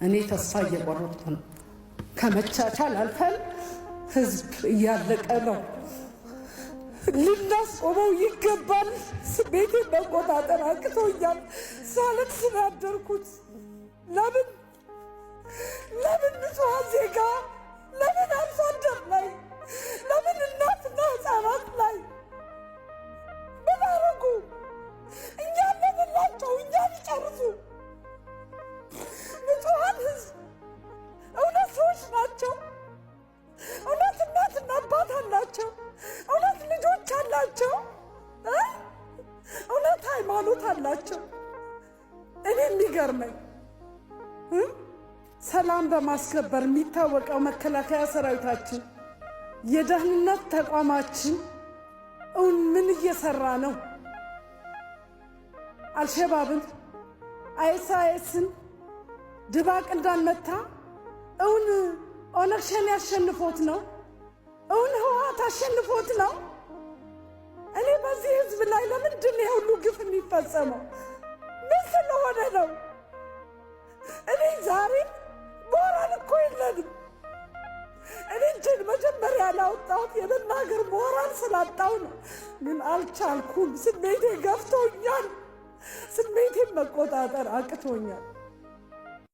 እኔ ተስፋ እየቆረጥኩ ነው። ከመቻቻል አልፈን ህዝብ እያለቀ ነው። ልናስቆመው ይገባል። ስሜቴን መቆጣጠር አቅቶኛል። ሳለቅስ ስላደርኩት ለምን ንጹሐን ዜጋ ለምን አርሶ አደር ላይ ለምን እናትና ህፃናት ላይ ምን አረጉ? እኛን ለምንላቸው እኛን ይጨርሱ። ንጹሐን ህዝብ እውነት ሰዎች ናቸው። እውነት እናትና አባት አላቸው። እውነት ልጆች አላቸው። እውነት ሃይማኖት አላቸው። እኔ የሚገርመኝ ሰላም በማስከበር የሚታወቀው መከላከያ ሰራዊታችን የደህንነት ተቋማችን ምን እየሰራ ነው? አልሸባብን አይኤስአይኤስን ድባቅ እንዳንመታ ኦነግ ሸኔ ያሸንፎት ነው? ህወሓት አሸንፎት ነው? እኔ በዚህ ህዝብ ላይ ለምንድን ነው ሁሉ ግፍ የሚፈጸመው? ምን ስለሆነ ነው? እኔ ዛሬ ሞራል እኮ የለንም። እኔ እንትን መጀመሪያ ላወጣሁት የመናገር ሞራል ስላጣው ነው። ግን አልቻልኩም። ስሜቴ ገፍቶኛል። ስሜቴን መቆጣጠር አቅቶኛል።